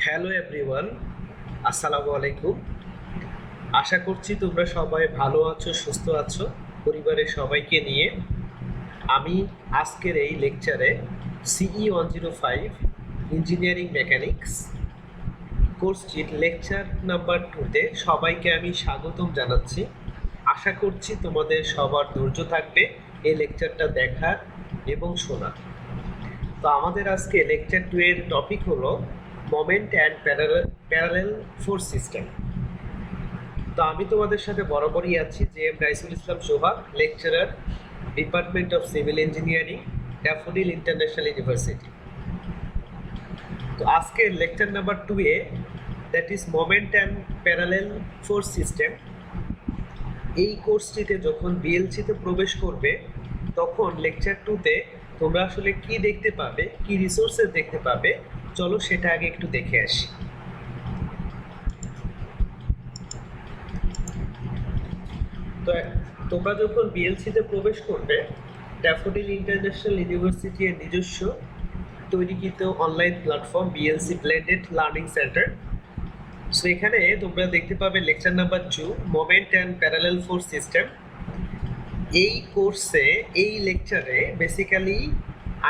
Hello everyone, আসসালামু আলাইকুম। আশা করছি তোমরা সবাই ভালো আছো, সুস্থ আছো পরিবারের সবাইকে নিয়ে। আমি আজকের এই লেকচারে CE 105 ইঞ্জিনিয়ারিং মেকানিক্স কোর্সটির লেকচার নাম্বার 2-তে সবাইকে আমি স্বাগতম জানাচ্ছি। আশা করছি তোমাদের সবার ধৈর্য থাকবে এই লেকচারটা দেখার এবং শোনার। তো আমাদের আজকে লেকচার 2 এর টপিক হলো moment and parallel force system. তো আমি তোমাদের সাথে বরাবরই আছি JM Raisul Islam Sohag, lecturer, department of civil engineering, Daffodil International University. তো আজকে লেকচার নাম্বার 2-এ, that is moment and parallel force system, এই কোর্সটিতে যখন বিএলসিতে প্রবেশ করবে তখন লেকচার 2-তে তোমরা আসলে কি দেখতে পাবে, কি রিসোর্সেস দেখতে পাবে, চলো সেটা আগে একটু দেখে আসি। তো তোমরা যখন বিএলসিতে প্রবেশ করবে, ড্যাফোডিল ইন্টারন্যাশনাল ইউনিভার্সিটি এর নিজস্ব তৈরিকৃত online platform BLC blended learning center. So এখানে তোমরা দেখতে পাবে lecture number 2, moment and parallel force system. এই কোর্সে, এই লেকচারে বেসিক্যালি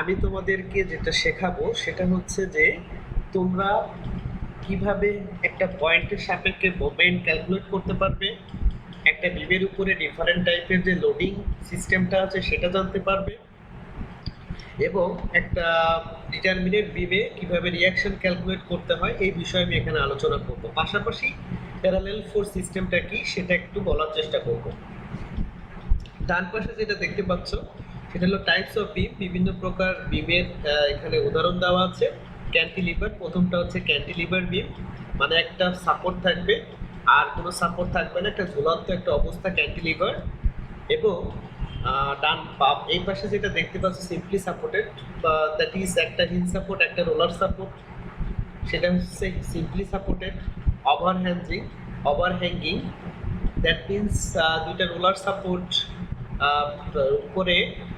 আমি তোমাদেরকে যেটা শেখাবো সেটা হচ্ছে যে তোমরা কিভাবে একটা পয়েন্টের সাপেক্ষে মোমেন্ট ক্যালকুলেট করতে পারবে, একটা বিমের উপরে ডিফারেন্ট টাইপের যে লোডিং সিস্টেমটা আছে সেটা জানতে পারবে, এবং একটা ডিটারমিনেট বিমে কিভাবে রিয়াকশন ক্যালকুলেট করতে হয় এই বিষয়ে আমি এখানে আলোচনা করব। পাশাপাশি প্যারালেল ফোর্স সিস্টেমটা কি সেটা একটু বলার চেষ্টা করব। ডান পাশে যেটা দেখতে পাচ্ছ সেটা হলো টাইপস অফ বিম, বিভিন্ন প্রকার বিমের এখানে উদাহরণ দেওয়া আছে। ক্যান্টিলিভার, প্রথমটা হচ্ছে ক্যান্টিলিভার বিম, মানে একটা সাপোর্ট থাকবে আর কোনো সাপোর্ট থাকবে না, একটা ঝুলন্ত একটা অবস্থা ক্যান্টিলিভার। এবং ডান এই পাশে যেটা দেখতে পাচ্ছ সিম্পলি সাপোর্টেড, বা দ্যাট ইজ একটা হিল সাপোর্ট, একটা রোলার সাপোর্ট, সেটা হচ্ছে সিম্পলি সাপোর্টেড। ওভারহ্যাঙ্গিং, দ্যাট মিনস দুইটা রোলার সাপোর্ট উপরে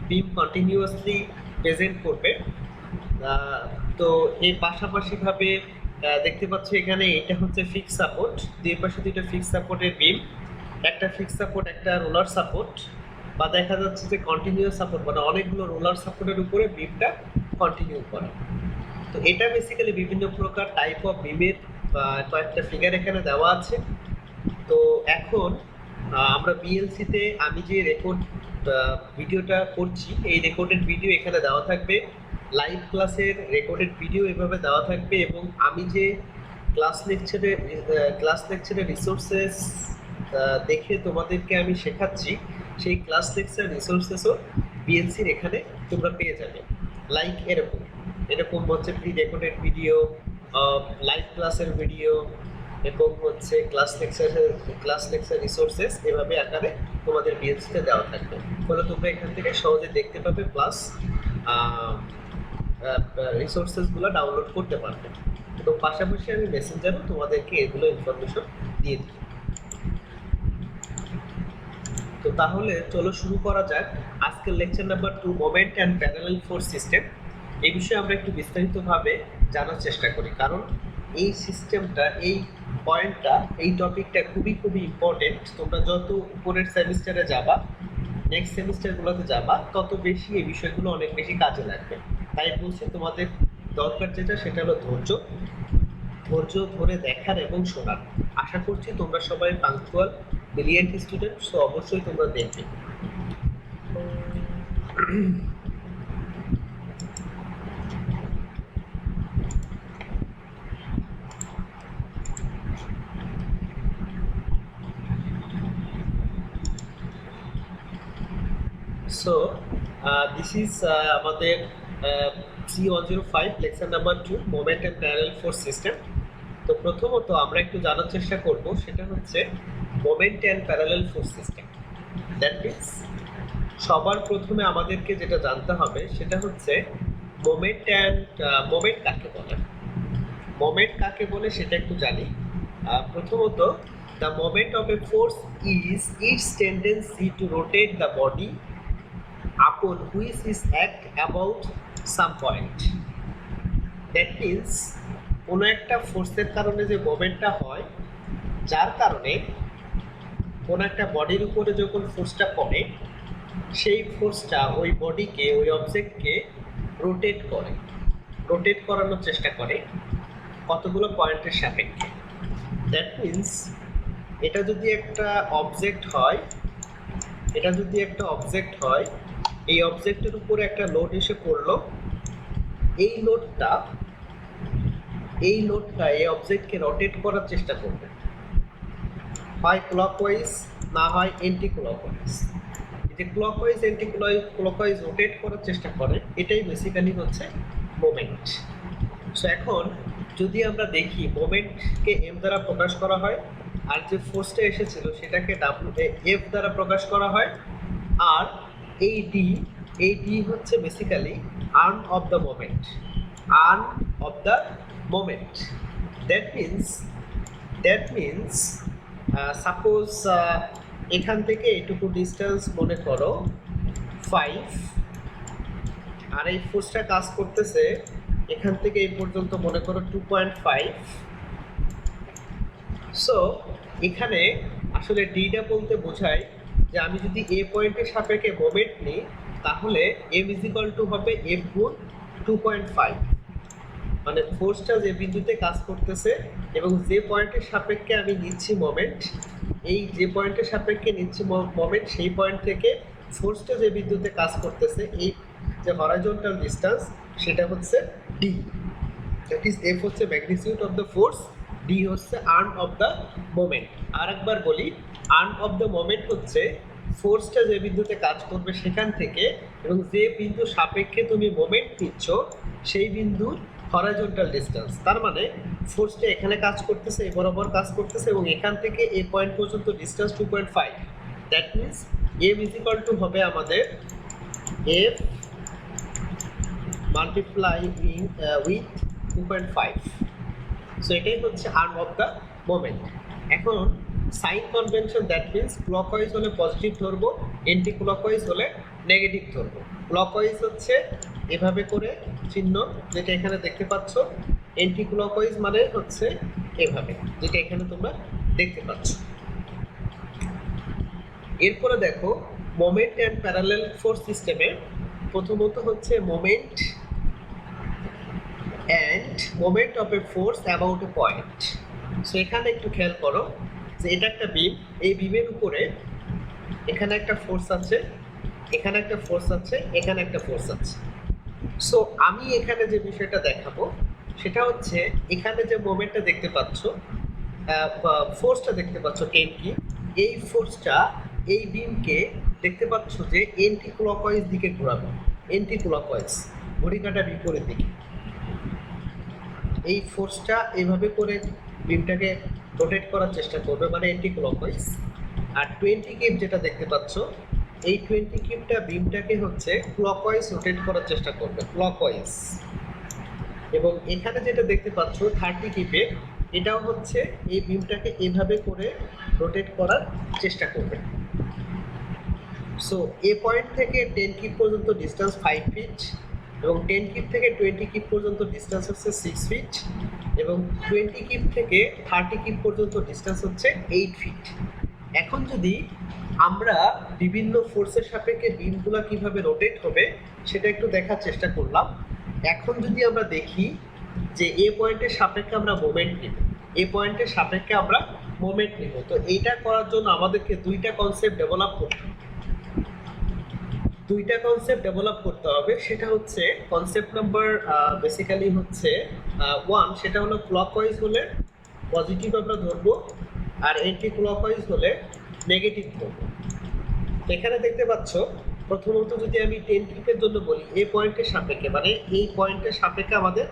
বিম কন্টিনিউয়াসলি প্রেজেন্ট করবে। তো এই পাশাপাশিভাবে দেখতে পাচ্ছ এখানে এটা হচ্ছে ফিক্স সাপোর্ট, দুই পাশে দুইটা ফিক্স সাপোর্টের বিম, একটা ফিক্স সাপোর্ট একটা রোলার সাপোর্ট, বা দেখা যাচ্ছে যে কন্টিনিউয়াস সাপোর্ট, মানে অনেকগুলো রোলার সাপোর্টের উপরে বিমটা কন্টিনিউ করা। তো এটা বেসিক্যালি বিভিন্ন প্রকার টাইপ অফ বিমের কয়েকটা ফিগার এখানে দেওয়া আছে। তো এখন আমরা বিএলসিতে আমি যে রেকর্ড ভিডিওটা করছি, এই রেকর্ডেড ভিডিও এখানে দেওয়া থাকবে, লাইভ ক্লাসের রেকর্ডেড ভিডিও এভাবে দেওয়া থাকবে, এবং আমি যে ক্লাস লেকচারে রিসোর্সেস দেখে তোমাদেরকে আমি শেখাচ্ছি, সেই ক্লাস লেকচার রিসোর্সেসও বিএলসির এখানে তোমরা পেয়ে যাবে। লাইক এরকম এরকম হচ্ছে প্রি রেকর্ডেড ভিডিও, লাইভ ক্লাসের ভিডিও, এবং হচ্ছে ক্লাস লেকচার রিসোর্সেস এভাবে আকারে তোমাদের বিএলসিতে দেওয়া থাকবে, ফলে তোমরা এখান থেকে সহজে দেখতে পাবে, প্লাস রিসোর্সেসগুলো ডাউনলোড করতে পারবে। তো পাশাপাশি আমি মেসেঞ্জারও তোমাদেরকে এগুলো ইনফরমেশন দিয়ে দিই। তো তাহলে চলো শুরু করা যাক আজকের lecture number 2, moment and parallel force system. এই বিষয়ে আমরা একটু বিস্তারিতভাবে জানার চেষ্টা করি, কারণ এই সিস্টেমটা, এই পয়েন্টটা, এই টপিকটা খুবই ইম্পর্টেন্ট। তোমরা যত উপরের সেমিস্টারে যাবা, নেক্সট সেমিস্টারগুলোতে যাবা, তত বেশি এই বিষয়গুলো অনেক বেশি কাজে লাগবে। তাই বলছি তোমাদের দরকার যেটা সেটা হলো ধৈর্য ধরে দেখার এবং শোনার। আশা করছি তোমরা সবাই পাংচুয়াল ব্রিলিয়েন্ট স্টুডেন্ট, সো অবশ্যই তোমরা দেখবে। সো দিস ইজ আমাদের CE 105 lecture number 2, moment and parallel force system. তো প্রথমত আমরা একটু জানার চেষ্টা করব, সেটা হচ্ছে moment and parallel force system. That means সবার প্রথমে আমাদেরকে যেটা জানতে হবে সেটা হচ্ছে মোমেন্ট কাকে বলে। মোমেন্ট কাকে বলে সেটা একটু জানি। প্রথমত, the moment of a force is its tendency to rotate the body upon which is act about some point. That means কোনো একটা ফোর্সের কারণে যে মোমেন্টটা হয়, যার কারণে কোনো একটা বডির উপরে যখন ফোর্সটা পড়ে, সেই ফোর্সটা ওই বডিকে, ওই অবজেক্টকে রোটেট করানোর চেষ্টা করে কতগুলো পয়েন্টের সাপেক্ষে। দ্যাট মিনস এটা যদি একটা অবজেক্ট হয়, এই অবজেক্টের উপরে একটা লোড এসে পড়লো, এই লোডটা এই অবজেক্টকে রোটেট করার চেষ্টা করবে, হয় ক্লকওয়াইজ না হয় এন্টি ক্লকওয়াইজ। যে ক্লকওয়াইজ এন্টি ক্লকওয়াইজ রোটেট করার চেষ্টা করে, এটাই বেসিক্যালি হচ্ছে মোমেন্ট। সো এখন যদি আমরা দেখি মোমেন্টকে এম দ্বারা প্রকাশ করা হয়, আর যে ফোর্সটা এসেছিল সেটাকে এফ দ্বারা প্রকাশ করা হয়, আর এই ডি হচ্ছে basically arm of the moment. That means suppose এখান থেকে এইটুকু ডিস্টেন্স মনে করো 5, আর এই ফোর্সটা কাজ করতেছে এখান থেকে এই পর্যন্ত মনে করো 2.5। সো এখানে আসলে ডিটা বলতে বোঝায় যে আমি যদি এ পয়েন্টের সাপেক্ষে মোমেন্ট নিই, তাহলে এম ইজিক্যাল টু হবে এফ গুণ 2.5, মানে ফোর্সটা যে বিন্দুতে কাজ করতেছে এবং যে পয়েন্টের সাপেক্ষে আমি নিচ্ছি মোমেন্ট, এই যে পয়েন্টের সাপেক্ষে নিচ্ছি মোমেন্ট, সেই পয়েন্ট থেকে ফোর্সটা যে বিন্দুতে কাজ করতেছে, এই যে হরাইজন্টাল ডিস্টেন্স, সেটা হচ্ছে ডি। দ্যাট ইজ এফ হচ্ছে magnitude of the force, D হচ্ছে আর্ম অফ দ্য মোমেন্ট। আর একবার বলি, আর্ম অফ দ্য মোমেন্ট হচ্ছে ফোর্সটা যে বিন্দুতে কাজ করবে সেখান থেকে, এবং যে বিন্দু সাপেক্ষে তুমি মোমেন্ট নিচ্ছ সেই বিন্দুর হরাইজন্টাল ডিস্টেন্স। তার মানে ফোর্সটা এখানে কাজ করতেছে, এই বরাবর কাজ করতেছে, এবং এখান থেকে এই পয়েন্ট পর্যন্ত distance 2.5। That means M equal to হবে আমাদের এফ মাল্টিপ্লাইং উইথ 2.5। সো এটাই হচ্ছে আর্ম অফ দ্য মোমেন্ট। এখন sign convention, that means clockwise হলে পজিটিভ ধরবো, এন্টি ক্লকওয়াইজ হলে নেগেটিভ ধরবো। ক্লকওয়াইজ হচ্ছে এভাবে করে চিহ্ন, যেটা এখানে দেখতে পাচ্ছ। এন্টি ক্লকওয়াইজ মানে হচ্ছে এভাবে, যেটা এখানে তোমরা দেখতে পাচ্ছ। এরপরে দেখো মোমেন্ট অ্যান্ড প্যারালেল ফোর্স সিস্টেমে প্রথমত হচ্ছে moment of A force about a point. So এখানে একটু খেয়াল করো যে এটা একটা বিম, এই বিমের উপরে এখানে একটা ফোর্স আছে, এখানে একটা ফোর্স আছে, এখানে একটা ফোর্স আছে। সো আমি এখানে যে বিষয়টা দেখাবো সেটা হচ্ছে, এখানে যে মোমেন্টটা দেখতে পাচ্ছ, ফোর্সটা দেখতে পাচ্ছ টেনকি, এই ফোর্সটা এই বিমকে দেখতে পাচ্ছ যে এন্টি ক্লকওয়াইজ দিকে ঘোরাবে, এন্টি ক্লকওয়াইজ, ঘড়িকাঁটা বিপরীত দিকে। এই ফোর্সটা এইভাবে করে বিমটাকে রোটেট করার চেষ্টা করবে, মানে এন্টি ক্লকওয়াইজ। আর 20 কিপ যেটা দেখতে পাচ্ছ, এই 20 কিপটা বিমটাকে হচ্ছে ক্লকওয়াইজ রোটেট করার চেষ্টা করবে, ক্লকওয়াইজ। এবং এখানে যেটা দেখতে পাচ্ছ 30 কিপে, এটাও হচ্ছে এই বিমটাকে এভাবে করে রোটেট করার চেষ্টা করবে। সো এ পয়েন্ট থেকে 10 কিপ পর্যন্ত ডিস্টেন্স 5 ফিট, এবং 10 কিপ থেকে 20 কিপ পর্যন্ত ডিস্টেন্স হচ্ছে 6 ফিট, এবং 20 কিপ থেকে 30 কিপ পর্যন্ত ডিস্টেন্স হচ্ছে 8 ফিট। এখন যদি আমরা বিভিন্ন ফোর্সের সাপেক্ষে বিমগুলো কিভাবে রোটেট হবে সেটা একটু দেখার চেষ্টা করলাম। এখন যদি আমরা দেখি যে এ পয়েন্টের সাপেক্ষে আমরা মোমেন্ট নিব, এ পয়েন্টের সাপেক্ষে আমরা মোমেন্ট নিব, তো এইটা করার জন্য আমাদেরকে দুইটা কনসেপ্ট ডেভেলপ করতে হবে। সেটা হচ্ছে কনসেপ্ট নাম্বার বেসিক্যালি হচ্ছে 1, সেটা হলো ক্লকওয়াইজ হলে পজিটিভ আমরা ধরবো, আর এন্টি ক্লকওয়াইজ হলে নেগেটিভ ধরবো। এখানে দেখতে পাচ্ছ, প্রথমত যদি আমি 10 কিপের জন্য বলি, এই পয়েন্টের সাপেক্ষে, মানে এই পয়েন্টের সাপেক্ষে আমাদের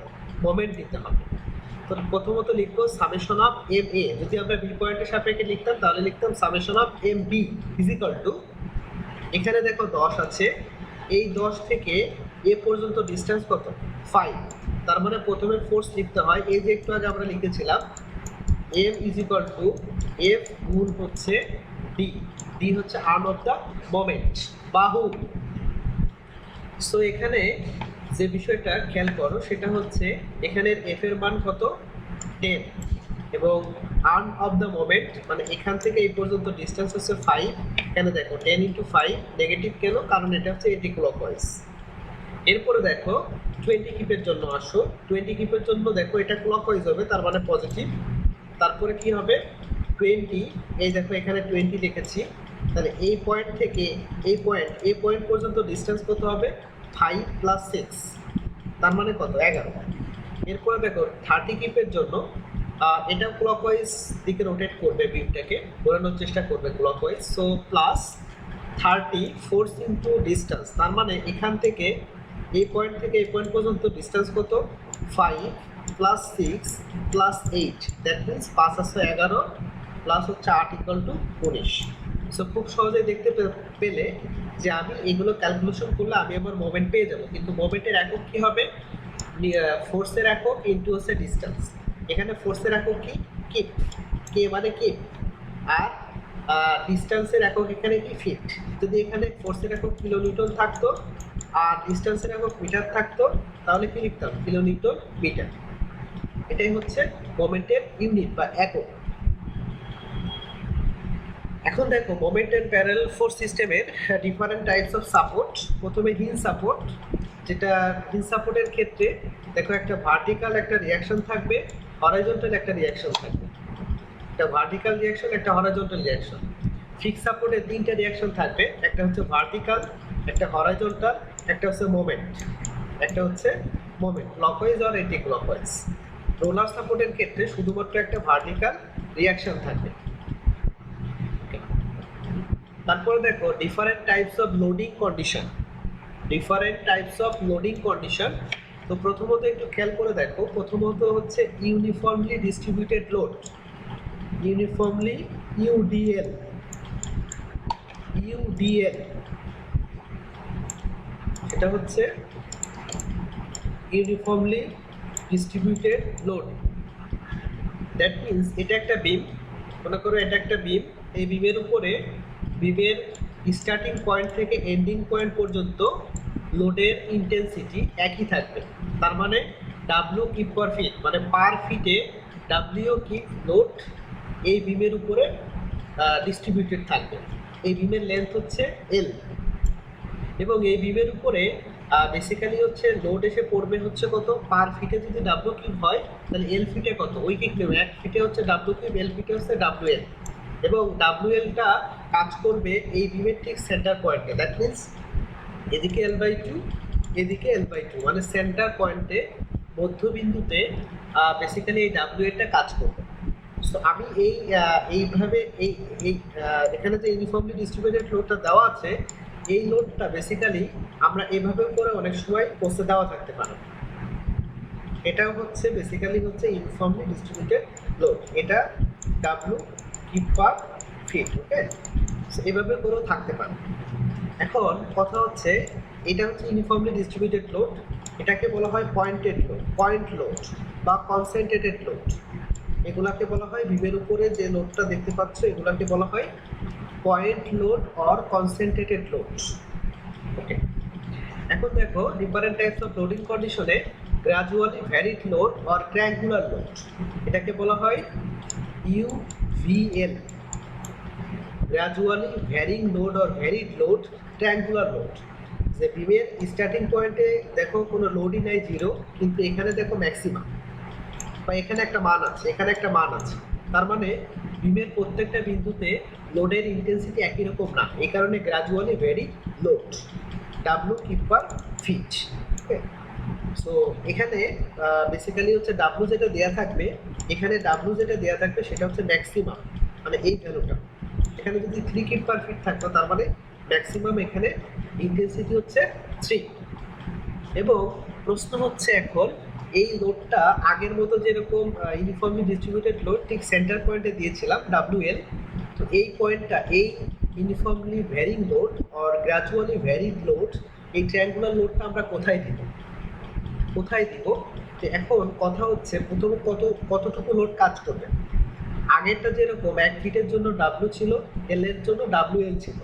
মোমেন্ট দিতে হবে। তো প্রথমত লিখবো সামেশন অফ এম এ। যদি আমরা বি পয়েন্টের সাপেক্ষে লিখতাম তাহলে লিখতাম summation of M B equal to, এখানে দেখো 10 আছে, এই 10 থেকে এ পর্যন্ত ডিস্টেন্স কত? 5। তার মানে প্রথমে ফোর্স লিখতে হয়, এই যে একটু আগে আমরা লিখেছিলাম এম ইজিক্যাল টু এফ গুণ হচ্ছে ডি, ডি হচ্ছে আর্ম অফ দ্য মোমেন্ট, বাহু। সো এখানে যে বিষয়টা খেয়াল করো সেটা হচ্ছে এখানের এফ এর মান কত 10 এবং আর্ম অফ দ্য মোমেন্ট মানে এখান থেকে এই পর্যন্ত ডিস্টেন্স হচ্ছে 5। কেন দেখো 10 × 5 নেগেটিভ কেন, কারণ এটা হচ্ছে এন্টি ক্লকওয়াইজ। এরপরে দেখো 20 কিপের জন্য আসো, 20 কিপের জন্য দেখো এটা ক্লকওয়াইজ হবে তার মানে পজিটিভ। তারপরে কি হবে 20, এই দেখো এখানে 20 লিখেছি, তাহলে এই পয়েন্ট থেকে এই পয়েন্ট পর্যন্ত ডিস্টেন্স কত হবে 5 + 6, তার মানে কত 11। এরপরে দেখো 30 কিপের জন্য এটা ক্লকওয়াইজ দিকে রোটেট করবে, বিমটাকে ঘোরানোর চেষ্টা করবে clockwise. So +30 force into distance, তার মানে এখান থেকে এই পয়েন্ট থেকে এই পয়েন্ট পর্যন্ত ডিস্টেন্স কত 5 + 6 + 8, দ্যাট মিনস 5 আছে 11 প্লাস হচ্ছে 8 = 19। সো খুব সহজেই দেখতে পেলে যে আমি এগুলো ক্যালকুলেশন করলে আমি আমার মোমেন্ট পেয়ে যাব, কিন্তু মোমেন্টের একক কি হবে ফোর্সের একক ইনটু হচ্ছে ডিস্টেন্স। এখানে ফোর্সের একক কি কিপ, কে মানে কিপ, আর ডিস্টেন্সের একক এখানে কি ফিট। যদি এখানে ফোর্সের একক কিলোনিউটন থাকতো আর ডিস্টেন্সের একক মিটার থাকতো তাহলে কি লিখতাম কিলোনিউটন মিটার। এটাই হচ্ছে মোমেন্টের ইউনিট বা একক। এখন দেখো মোমেন্ট এন্ড প্যারালাল ফোর্স সিস্টেমের ডিফারেন্ট টাইপস অফ সাপোর্ট। প্রথমে হিঞ্জ সাপোর্ট, যেটা হিঞ্জ সাপোর্টের ক্ষেত্রে দেখো একটা ভার্টিক্যাল একটা রিয়াকশন থাকবে, হরাইজন্টাল একটা রিয়াকশন থাকবে, একটা ভার্টিক্যাল রিয়াকশন একটা হরাইজন্টাল রিয়াকশন। ফিক্স সাপোর্টে তিনটা রিয়াকশন থাকবে, একটা হচ্ছে ভার্টিক্যাল, একটা হরাইজন্টাল, একটা হচ্ছে মোমেন্ট, ক্লকওয়াইজ আর এন্টি ক্লকওয়াইজ। রোলার সাপোর্টের ক্ষেত্রে শুধুমাত্র একটা ভার্টিক্যাল রিয়াকশন থাকবে। তারপরে দেখো different types of loading condition. তো প্রথমত একটু খেয়াল করে দেখো, প্রথমত হচ্ছে ইউনিফর্মলি ডিস্ট্রিবিউটেড লোড, ইউডিএল, এটা হচ্ছে uniformly distributed load. That means এটা একটা বিম, মনে করো এটা একটা বিম, এই বিমের উপরে বিমের স্টার্টিং পয়েন্ট থেকে এন্ডিং পয়েন্ট পর্যন্ত লোডের ইন্টেন্সিটি একই থাকবে। তার মানে ডাব্লিউ কিপ পার ফিট, মানে পার ফিটে ডাব্লিউ কিপ লোড এই বিমের উপরে ডিস্ট্রিবিউটেড থাকবে। এই বিমের লেন্থ হচ্ছে এল, এবং এই বিমের উপরে বেসিক্যালি হচ্ছে লোড এসে পড়বে হচ্ছে কত পার ফিটে। যদি ডাব্লিউ কিউব হয় তাহলে এল ফিটে কত, ওই কিক নেবে 1 ফিটে হচ্ছে ডাব্লিউ কিউব, এল ফিটে হচ্ছে ডাব্লিউ এল, এবং ডাব্লিউ এলটা কাজ করবে এই বিমের ঠিক সেন্টার পয়েন্টে। দ্যাট মিনস এদিকে L/2 এদিকে L/2, মানে সেন্টার পয়েন্টে মধ্যবিন্দুতে বেসিক্যালি এই ডাব্লিউ এলটা কাজ করবে। সো আমি এইভাবে এখানে যে ইউনিফর্মলি ডিস্ট্রিবিউটেড লোডটা দেওয়া আছে, এই লোডটা বেসিক্যালি আমরা এভাবে করে অনেক সময় পোস্টে দেওয়া থাকতে পারে। এটাও হচ্ছে বেসিক্যালি হচ্ছে ইউনিফর্মলি ডিস্ট্রিবিউটেড লোড, এটা ডাব্লিউ কিপ পার ফিট। ওকে, এভাবে করেও থাকতে পারে। এখন কথা হচ্ছে এটা হচ্ছে ইউনিফর্মলি ডিস্ট্রিবিউটেড লোড, এটাকে বলা হয় পয়েন্ট লোড বা কনসেন্ট্রেটেড লোড। এগুলাকে বলা হয় বিমের উপরে যে লোডটা দেখতে পাচ্ছ এগুলাকে বলা হয় point load or concentrated load. Okay, এখন দেখো ডিফারেন্ট টাইপস অফ লোডিং কন্ডিশনে gradually varied load or triangular load, এটাকে বলা হয় UVL, gradually varying load or varied load, triangular load. যে বিমের স্টার্টিং পয়েন্টে দেখো কোনো লোডই নাই, জিরো, কিন্তু এখানে দেখো ম্যাক্সিমাম, বা এখানে একটা মান আছে, এখানে একটা মান আছে, তার মানে বিমের প্রত্যেকটা বিন্দুতে লোডের ইন্টেন্সিটি একই রকম না, এই কারণে gradually vary load, W kip per feet. Okay, so এখানে বেসিক্যালি হচ্ছে ডাব্লিউ যেটা দেওয়া থাকবে, এখানে ডাব্লিউ যেটা দেওয়া থাকবে সেটা হচ্ছে ম্যাক্সিমাম, মানে এই ভ্যালুটা। এখানে যদি 3 কিপ পার ফিট থাকতো তার মানে ম্যাক্সিমাম এখানে ইন্টেন্সিটি হচ্ছে 3। এবং প্রশ্ন হচ্ছে এখন এই লোডটা আগের মতো যেরকম ইউনিফর্মলি ডিস্ট্রিবিউটেড লোড ঠিক সেন্টার পয়েন্টে দিয়েছিলাম ডাব্লিউএল, তো এই পয়েন্টটা এই uniformly varying load or gradually varied load, এই ট্রায়াঙ্গুলার লোডটা আমরা কোথায় দিব। তো এখন কথা হচ্ছে প্রথমে কতটুকু লোড কাজ করবে। আগেরটা যেরকম 1 ফিটের জন্য ডাব্লিউ ছিল, এল এর জন্য ডাব্লিউএল ছিল।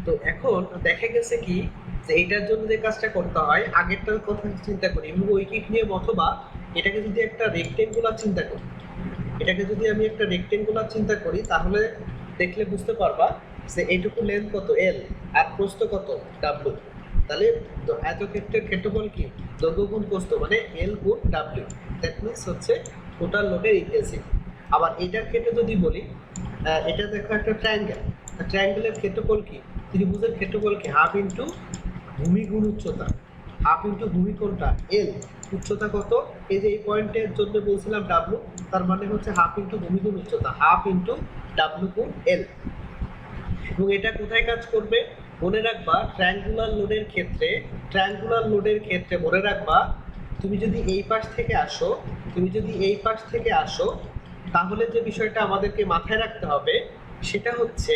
তো এখন দেখা গেছে কি যে এটার জন্য যে কাজটা করতে হয় আগেরটার কথা চিন্তা করি এবং ঐকিক নিয়ম, অথবা এটাকে যদি একটা রেক্টেঙ্গুলার চিন্তা করি, এটাকে যদি আমি একটা রেক্টেঙ্গুলার চিন্তা করি তাহলে দেখলে বুঝতে পারবা যে এইটুকু লেন্থ কত এল আর প্রস্থ কত ডাব্লিউ। তাহলে আয়তক্ষেত্রের ক্ষেত্রফল কি দৈর্ঘ্য গুণ প্রস্থ মানে এল গুণ ডাব্লিউ, দ্যাট মিনস হচ্ছে টোটাল লোডের ইন্টেন্সিটি। আবার এটার ক্ষেত্রে যদি বলি এটা দেখো একটা ট্রায়াঙ্গেল, ট্রায়াঙ্গেলের ক্ষেত্রফল কি, ত্রিভুজের ক্ষেত্রফল কি হাফ ইন্টু ভূমি গুণ উচ্চতা, হাফ ইন্টু ভূমি কোনটা এল, উচ্চতা কত এই যে এই পয়েন্টের জন্য বলছিলাম ডাব্লু, তার মানে হচ্ছে হাফ ইন্টু ভূমি গুণ উচ্চতা, হাফ ইন্টু ডাব্লু গুণ এল। এবং এটা কোথায় কাজ করবে মনে রাখবা, ট্রায়াঙ্গুলার লোডের ক্ষেত্রে মনে রাখবা তুমি যদি এই পাশ থেকে আসো, তাহলে যে বিষয়টা আমাদেরকে মাথায় রাখতে হবে সেটা হচ্ছে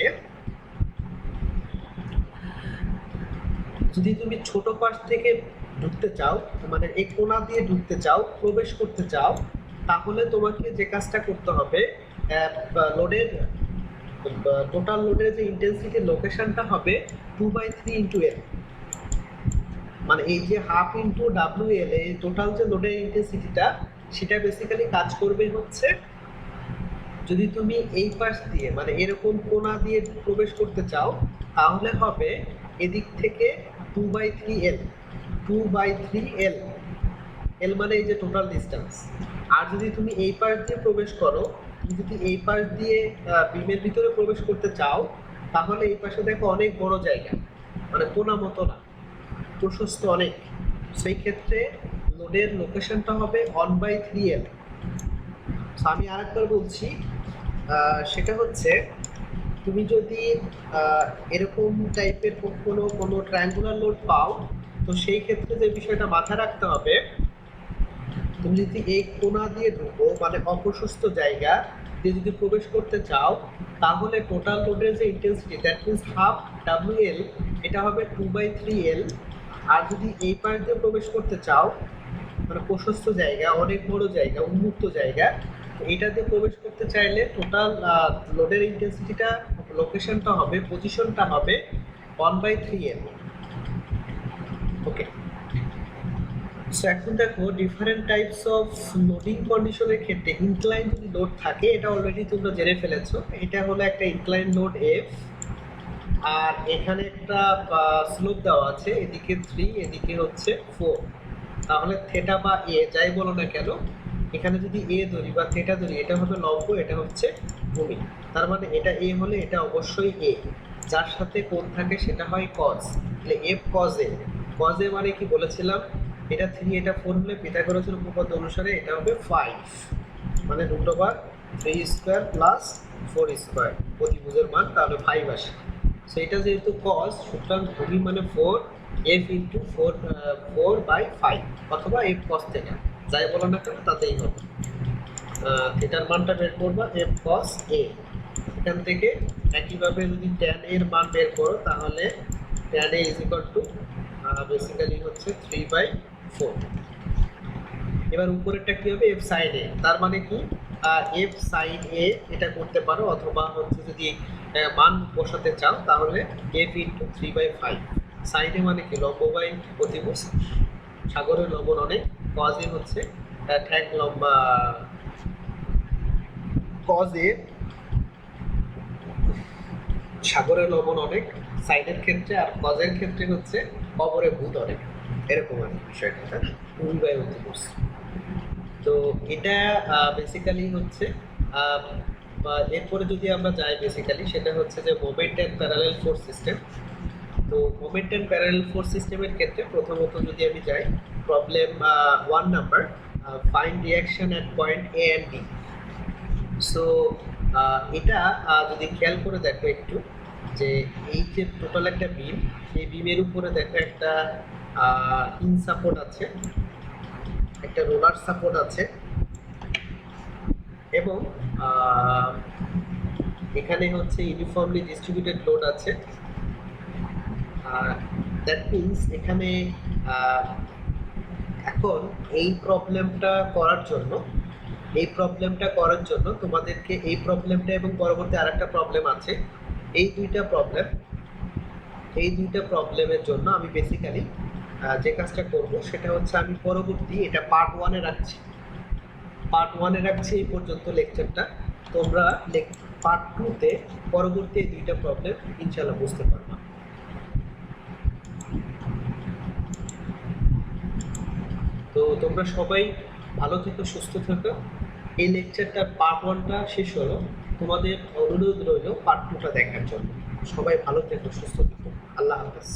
যদি তুমি ছোট পাশ থেকে ঢুকতে চাও, মানে এই কোণা দিয়ে ঢুকতে চাও, প্রবেশ করতে চাও, তাহলে তোমাকে যে কাজটা করতে হবে লোডের টোটাল লোডের যে ইন্টেন্সিটির লোকেশনটা হবে 2/3 ইন্টু এল, মানে এই যে হাফ ইন্টু ডাব্লিউ এল, এই টোটাল যে লোডের ইন্টেন্সিটিটা সেটা বেসিক্যালি কাজ করবে হচ্ছে যদি তুমি এই পাশ দিয়ে মানে এরকম কোণা দিয়ে প্রবেশ করতে চাও তাহলে হবে এদিক থেকে 2/3 এল, 2/3 এল, এল মানে এই যে টোটাল ডিস্টেন্স। আর যদি তুমি এই পাশ দিয়ে প্রবেশ করো, তুমি যদি এই পাশ দিয়ে বিমের ভিতরে প্রবেশ করতে চাও তাহলে এই পাশে দেখো অনেক বড় জায়গা, মানে কোণা মতো না, প্রশস্ত অনেক, সেই ক্ষেত্রে লোডের লোকেশনটা হবে 1/3 এল। আমি আরেকবার বলছি, সেটা হচ্ছে তুমি যদি এরকম টাইপের কোনো ট্রায়াঙ্গুলার লোড পাও, তো সেই ক্ষেত্রে যে বিষয়টা মাথায় রাখতে হবে তুমি যদি এই কোণা দিয়ে ঢুকো মানে অপ্রশস্ত জায়গা দিয়ে যদি প্রবেশ করতে চাও তাহলে টোটাল লোডের যে intensity that means half W L, এটা হবে 2/3 এল। আর যদি এই পাশ দিয়ে প্রবেশ করতে চাও মানে প্রশস্ত জায়গা, অনেক বড় জায়গা, উন্মুক্ত জায়গা, এটা দিয়ে প্রবেশ করতে চাইলে টোটাল লোডের ইন্টেন্সিটিটা লোকেশনটা হবে, পজিশনটা হবে 1/3 এল। ওকে, সো এখন দেখো ডিফারেন্ট টাইপস অফ লোডিং কন্ডিশনের ক্ষেত্রে ইনক্লাইন যদি লোড থাকে, এটা অলরেডি তোমরা জেনে ফেলেছো, এটা হলো একটা ইনক্লাইন লোড এফ, আর এখানে একটা স্লোপ দেওয়া আছে, এদিকে 3 এদিকে হচ্ছে 4, তাহলে থেটা বা এ যাই বলো না কেন, এখানে যদি এ ধরি বা থেটা ধরি, এটা হবে লম্ব, এটা হচ্ছে ভূমি, তার মানে এটা এ হলে এটা অবশ্যই এ, যার সাথে কোণ থাকে সেটা হয় কজ, তাহলে এফ কজ এ, কজ এ মানে কি বলেছিলাম এটা 3 এটা 4 হলে পিথাগোরাসের উপপাদ্য অনুসারে এটা হবে 5, মানে √3 স্কয়ার প্লাস 4 স্কয়ার প্রতিভুজের মান, তাহলে 5 আসে। সো এটা যেহেতু কজ, সুতরাং ভূমি মানে 4 এফ ইন্টু 4/5 অথবা এফ কস থেটা যাই বলো না কেন তাতেই হবে। থেটার মানটা বের করবা এফ কস এ, এখান থেকে একইভাবে যদি ট্যান এর মান বের করো তাহলে tan A is equal to basically হচ্ছে 3/4। এবার উপরেরটা কি হবে এফ সাইন এ, তার মানে কি এফ সাইন এ এটা করতে পারো, অথবা হচ্ছে যদি মান বসাতে চাও তাহলে এফ ইন্টু 3/5। সাইন এ মানে কি লম্ব বাই প্রতিভুজ, সাগরের লবণ অনেক, কজ এ হচ্ছে ঠ্যাং লম্বা, কজ এ সাগরের লবণ অনেক সাইনের ক্ষেত্রে, আর কজের ক্ষেত্রে হচ্ছে কবরে ভূত অনেক, এরকম আর কি বিষয়টা, হ্যাঁ ভূমি বাই প্রতিভুজ। তো এটা বেসিক্যালি হচ্ছে এরপরে যদি আমরা যাই বেসিক্যালি সেটা হচ্ছে যে moment and parallel force system. তো মোমেন্ট অ্যান্ড প্যারালাল ফোর্স সিস্টেমের ক্ষেত্রে প্রথমত যদি আমি যাই problem 1 number, find reaction at point A and D. So এটা যদি খেয়াল করে দেখো একটু, যে এই যে টোটাল একটা বিম, এই বিমের উপরে দেখো একটা ইন সাপোর্ট আছে, একটা রোলার সাপোর্ট আছে, এবং এখানে হচ্ছে ইউনিফর্মলি ডিস্ট্রিবিউটেড লোড আছে। দ্যাট মিনস এখানে এখন এই প্রবলেমটা করার জন্য তোমাদেরকে এই প্রবলেমটা এবং পরবর্তী আরেকটা প্রবলেম আছে, এই দুইটা প্রবলেম এই দুইটা প্রবলেমের জন্য আমি বেসিক্যালি যে কাজটা করব সেটা হচ্ছে আমি পরবর্তী এটা পার্ট ওয়ানে রাখছি এই পর্যন্ত লেকচারটা। তোমরা পার্ট টুতে পরবর্তী এই দুইটা প্রবলেম ইনশাল্লাহ বুঝতে পারবা। তো তোমরা সবাই ভালো থেকো, সুস্থ থেকো। এই লেকচারটার পার্ট ওয়ানটা শেষ হলো, তোমাদের অনুরোধ রইল পার্ট টুটা দেখার জন্য। সবাই ভালো থেকো, সুস্থ থেকো। আল্লাহ হাফেজ।